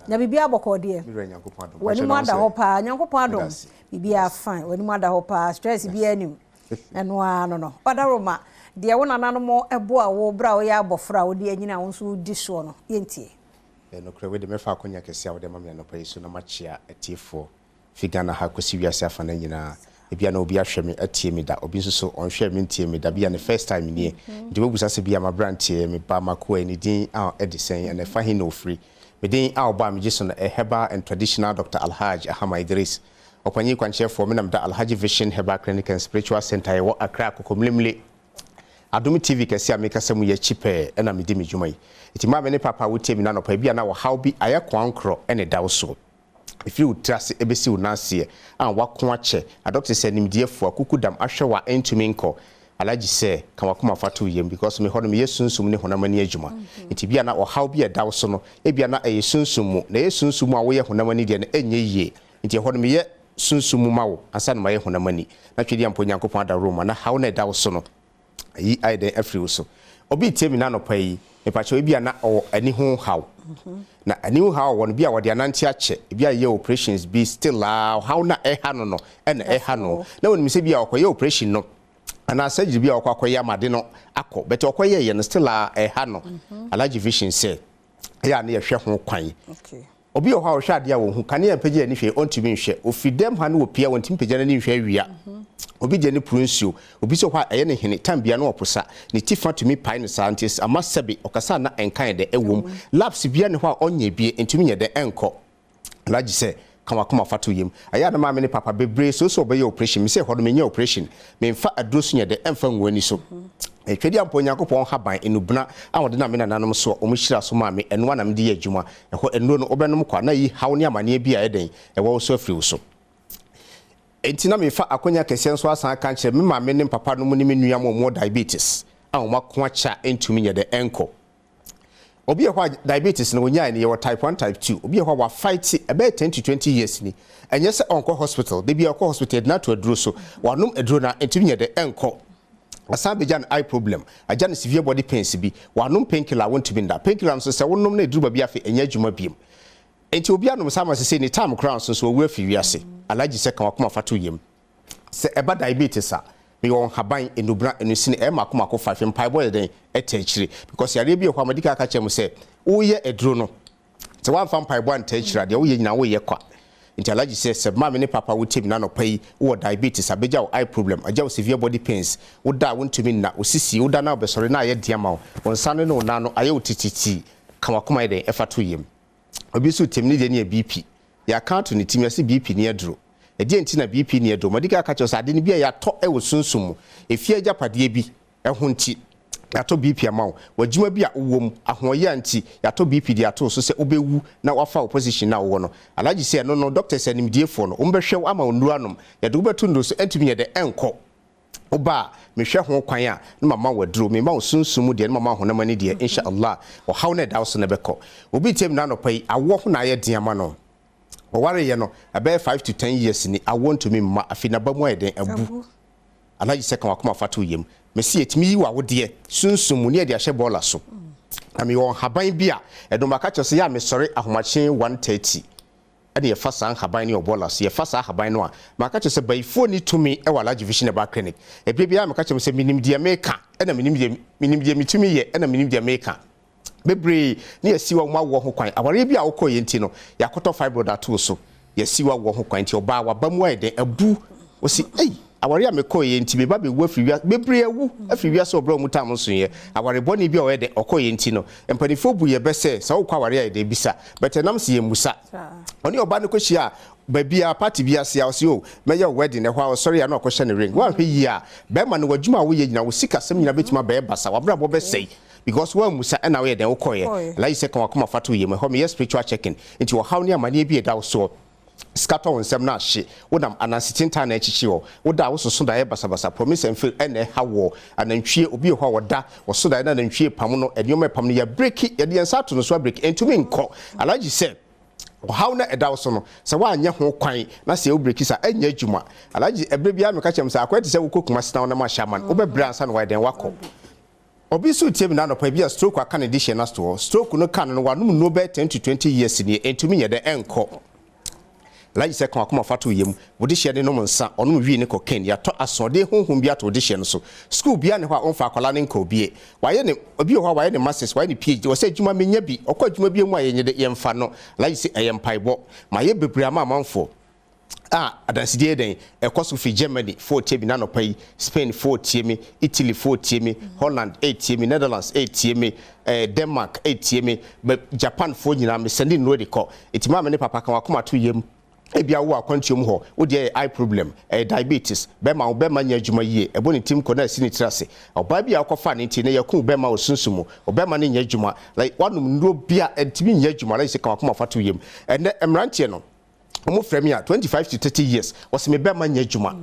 na bibia boko de wani mu ada ho pa nyankopon adom bibia fine wani mu ada ho pa stress bia anim eno ano no padaroma de wona nanom ebo a wo bra wo ya abofra wo de anyina wo nso di so no yentie no kre we de mefa akonya kese a wo de ma me no pa yesu na machia atiefo figana ha kosi wiase afa na nyina ebia na obi ahwe me atie me da obi nso so onhwe me ntie me da bia ne first time nie de webusa se bia ma brantie me pa mako ani din a edisen and fa hin no free me din a oba me giso na Herbal and traditional Dr. Alhaji Ahama Idris opanyi kwanche for me na da Alhaji Vision Herbal Clinic and Spiritual Center wo Accra kokomlemle Adom TV kesi ameka semu ye chipe na me di me dwuma yi iti ma me ne papa wo tie me na no pa bia na wo how bi aye kwankro ene da wo so if you trust ebesi unase an wako ache a doctor say nimdiefo akukudam ahwe wa entumi nko Alhaji say kan wakoma fatu yem because me hono me yesunsum ne honamani adwuma nti bia na o how bia dawo so no e bia na yesunsum mu na yesunsum a wo ye honamani de na enye yie nti hono me ye sunsum ma wo asa na ma ye honamani na twedi ampo nyankopon ada roma na how na dawo so no yi aide afri so obi temi na no pai me pa che bia na o ani ho how na ani ho how won bia wode ananti ache bia ye operations be still how na eha no no and eha no na woni se bia okoye operation no ana surgery bia okoye amade no akọ but okoye ye no still eha no Alhaji Vision say ya na ye hwe ho kwan okay obi o ha o hwa ade a wo hu kane ya pege ni hwe ontumi nhwe ofidem ha no opia wontim pege na ni hwe awia obi je ni prunsio obi so kwa eye ne hene tambia na oposa ne tifa tumi pai ne scientist amasebe okasa na enkan de ewom labs bia ne ho onye bie entumi ye de enko Alhaji say kan wakoma fatu yem aya na ma me ne papa bebre so obey operation me say hodo me nya operation me mfa adrosu nye de emfa nwani so etwedi ampo Nyankopon haban enubuna awode na me na nanom so omuhira so ma me eno na me de ye adwuma eho eno no obenom kwa na yi hawo ne amane bia eden ewo so afiri so entina me fa akonya kese so asan kan kire me ma me ne papa no mu ne me nua mo diabetes awoma ko acha entumi nye de enko obi ehwa diabetes no nya ne ye type 1 type 2 obi ehwa wa fight about 10 to 20 years ni enye se onko hospital de bia ko hospital na to aduro so wanum aduro na entumi nye de enko asabejan eye problem ajan severe body pains bi wanum painkiller won to be nda painkiller so se wonum na aduro ba bia fe enya adwuma biem enti obi anum sama se ni time crown so wo afi wiase Alhaji se kan wakoma fatu yem se eba diabetes a me won haban enubra enusine e makoma ko fafe mpai boy den etechire because yare bi kwa medika aka chem se wo ye eduro no se wan fa mpai boy etechire de wo ye nyina wo ye kwa nti Alhaji se ma me ne papa wo temi na no pai wo diabetes abeja wo eye problem aja wo severe body pains wo da wontumi na osisi wo da na obesore na ye diama wo nsane no na no aye otititi kan wakoma den efatu yem obi so temi de ne BP ya account ni timi ase BP ni eduro edi enti na BP ni eduro medika aka cho sade ni bia ya to e wo sunsum efie agapade bi ehun nti ya to BP amawo wajuma bia wom ahoye anti ya to BP dia to so se obewu na wafa opposition na wo no Alhaji se no doctor se nimdiefo no ombehwe ama onuanom ya de obetu ndo so entimi ye de enko oba mehwe ho kwan a na mama waduro me ma wo sunsum de na mama honamani de inshallah o hawne da so na beko obi tem na no pai awo ho na ye de ama no ware ye no about 5 to 10 years ni I want to me ma afina bamu eden abu Alhaji se kan wakoma fatu yem me se etimi yi wa wode sunsum ne de ahye bola so na me won haban bia edom aka chose ya me sori ahomachen 130 ade ye fasa haban ne obola so ye fasa haban no a maka chose baifo ni tumi e wala Alhaji Vision Herbal Clinic e bia maka chose minim de meka e na minim de mitumi ye e na minim de meka bebre ne yesiwa mo awo ho kwan aware bia akoye nti no yakoto fibroid atu so yesiwa wo ho kwan nti oba waba mu eden abu osi aware amekoye nti be ba be wu afiri bebre awu afiri wiase obro mu tam so ye aware boni bia o eden okoye nti no empanifo bu ye bese sa wo kwa aware ede bisa betenam se ye musa oni oba ne kohia babia party bia se awse o meya wedding ne hwa sorry ya na okoshe ne ring wan hwe yi a be ma ne wadwuma wo ye nyina wo sika sem nyina betima be basa wabra bo be sei because one musa na we den okoye like say kan wakoma fatu ye me ho me spiritual checking into how ne amane bi da so scatter on sem na hye wodam anansitin ta na echichi wo woda wo soso da ye basabasa promise and fail ene hawo anantwie obi ho woda wo so da na anantwie pam no edioma pam no ya break ye de ensa to no so break entumi nko Alhaji say how na edawo so no se wa anya ho kwan na se o break sa anya adwuma Alhaji ebre bia me ka chem sa akwete se wo kokuma sita na ma shaman wo be bra ansa no wa den wako obi so tie me na no pa bia stroke aka ne dish na store stroke no kan no wanum no be 10 to 20 years ni entumi ye de enko Alhaji se kan akoma fato yem wo dish ne no nsa onum wi ne koken ya to asode honhom bia to dish no so school bia ne ho a onfa akwala ne nko bie waye ne obi ho waye ne masters waye ne PhD wo se adwuma menya bi okwa adwuma bi mu a ye de yemfa no Alhaji se eyempaibo ma ye bebre ama amanfo adansidie den ekoso fi Germany 4 tiemi na no pai Spain 4 tiemi Italy 4 tiemi Holland 8 tiemi Netherlands 8 tiemi Denmark 8 tiemi Japan 4 nyina me sending no de ko etima me ne papa kan wakoma to yem ebia wo akwantiom ho wo de eye problem diabetes be ma nya adwuma yie ebo ne tim ko na sini trase oba bia akofa ne nti ne yakun be ma osunsumu oba ma ne nya adwuma like wanum ndro bia entimi nya adwuma like se kan wakoma fato yem ene emrantie no omo frame ya 25 to 30 years was me be ma nya adwuma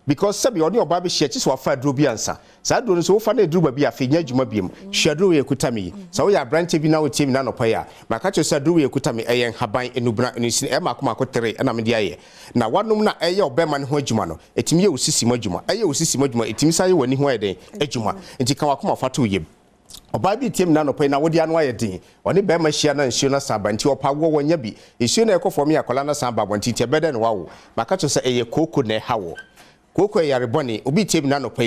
because sabi odi oba be share chiso afa aduro bi ansa sa aduro so wo fa na aduro ba bi afa nya adwuma biem shaduro ye kutami sa wo ya branch bi na wo tie mi na no pa ya maka cho sa aduro ye kutami eyen haban enubra enusini e makoma ko tere na me dia ye na wanum na eye obema ne ho adwuma no etimi ye osisi mo adwuma eye osisi mo adwuma etimi sa ye wani ho eden adwuma enti kan wakoma fato yem oba bi tie mi na no pa na wo dia no aye den oni be ma hia na nsuo na saba nti opa wo wonya bi nsuo na ekofo me akola na saba bonti tie bede ne wawo maka cho sa eye koko na hawo koko yareboni obi tie mi na no pa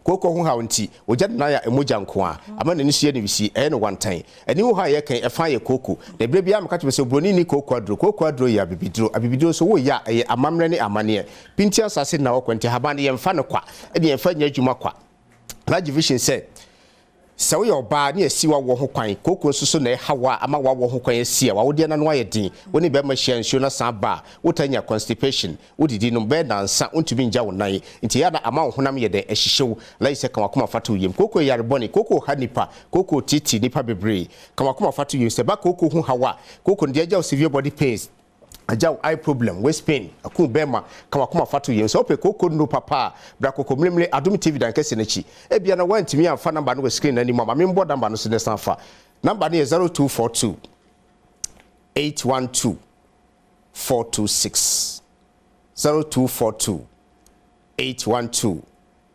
koko hu hawo nti oja na ya emoja nko a ama na nsuo ne bisi e no wantan ani wo ha ye kan e fa ye koko na bre bia maka cho se broni ni koko adro ya abibidro so wo ya eye amamre ne amane pinti asase na wo kwenti habane ye mfa ne kwa e de ye mfa nya adwuma kwa Alhaji Vision say so your ba ne asi wa wo ho kwan koko susu na hawa ama wa wo ho kwan asi wa wo de na no aye din woni be ma hia nsuo na san ba wotanya constipation wodidi no be na nsa ontumi nja wo nan nti ya na ama wo honam ye de ehihyew lai se kan wakoma fato yem koko yare boni koko hanipa koko titi nipa bebre kan wakoma fato yem se ba koko hu hawa koko de aja severe body pains ajaw eye problem waist pain akun bema kan wakoma fato yem so pe koko no papa bra koko mlemle Adom TV dan kese nachi e bia na wantimi amfa number no screen na ni mama me mbo number no so ne sanfa number no 0242 812 426 0242 812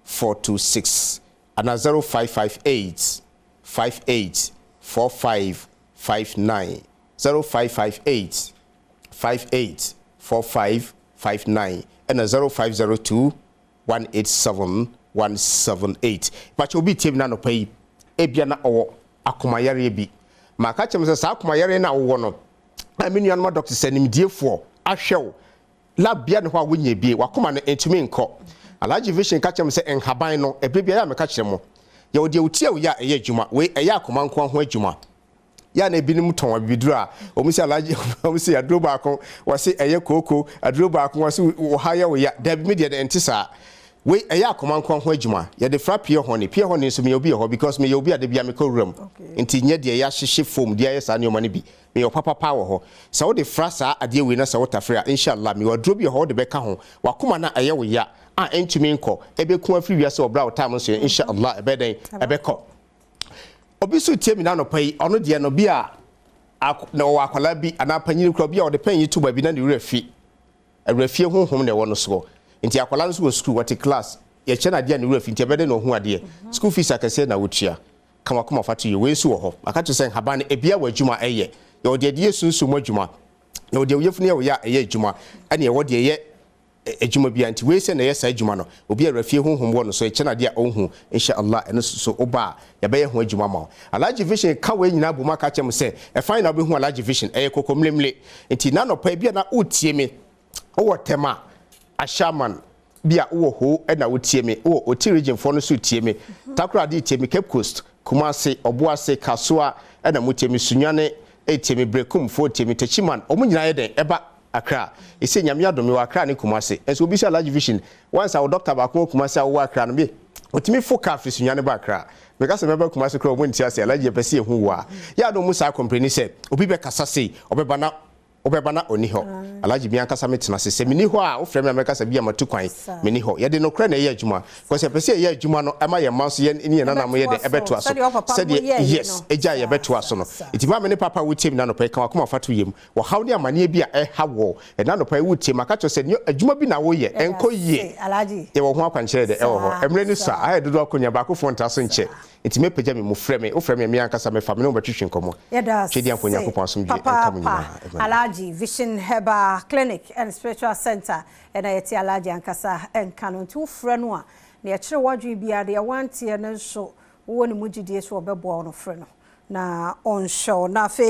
426 and 0558 58 4559 0558 584559 and 0502 187 178 but obi tem na no pai ebia na owo akomayare bi maka chem se sa akomayare na owo no aminu anoma doctor sanimdiefo ahwew labia ne ho a wonye bie wakoma no entumi nko Alhaji Vision ka chem se enhaban no ebrebia ya meka kire mo ye odi utie wo ya eye adwuma we eya akoma nko ho adwuma ya na ebinim ton abiduru a omisi Alhaji omisi aduro ba akon wase eye koko aduro ba akon wase wo haya wo ya da bi media de entisa we eye akoma nko ho adwuma ye de fra pie hone so me obi ho because me obi ade bia me ko ram enti nye de ya hyehye form de ya sa ne omane bi me papa wo ho sa wo de fra sa ade we na sa wo tafra inshallah me waduro bi ho de beka ho wakoma na eye wo ya a entumi nko ebeku afri wiase obra wo time so inshallah ebeden ebeko obi so tie mi na no pai ono de no bi a na wo akwala bi ana panyini kro bi a wo de panyi to ba bi na ne refi awrafie honhom ne wo no so nti akwala no so school what class ye che na de ne refi nti ebede no ho ade school fees akase na wotua kama kuma fatu ye we so wo ho aka to sen haba ne ebia wadwuma eye ye de de sunsu mo adwuma ye de yefunu ye wo ya eye adwuma ane ye wo de ye ejuma bia nti we se na yesa ejuma no obi arafie honhom wo no so eche na dia onhu inshallah eno so oba ya be ho ejuma ma Alhaji Vision ka we nyina bu maka chem se e fine na be hu Alhaji Vision kokomlemle nti na no pa bia na utie me wo tema ashaman bia wo ho na utie me wo oti region for no so utie me takra di tie me Cape Coast Kumasi Obuase Kasoa na mutie me Sunyane etie me Brekum for tie me Techiman omu nyina ye den eba Accra ise nyame adom wa Accra ne Kumasi enso obi sha Alhaji Vision once our doctor ba ko Kumasi awo Accra no be otimi foka afisu nyane ba Accra because me ba Kumasi kro mo ntia se Alhaji pese ehu wa ya do mu sa company se obi be kasa sei obeba na obeba na oni ho Alhaji bi ankasa metena se meni ho a wo frɛ me America bi amatu kwan meni ho ye de no kra na ye adwuma because pese ye adwuma no ema ye manso ye ni na mo ye de ebeto aso said yes eja ye beto aso no itima me ne papa wutem na no pa kan akoma fato yem wo haw ne amane bi a ha wo na no pa wutem aka to se adwuma bi na wo ye enko ye Alhaji ye wo ho akwankyere de e wo ho emre ni sa aye dodo akonya ba ko fon taso nche itime peja me mo frɛ me wo frɛ me ankasa me fa me no betwetwe nkomo twedi ankonya ko pon som dwe enka mo nyina Alhaji Vision Herbal Clinic and Spiritual Center and ayeti Alhaji ankasa enka no nti wo frɛ no a na ye kyere wadwe bia de wantie ne so wo ne mugidie so obɛboa no frɛ no na on show na fe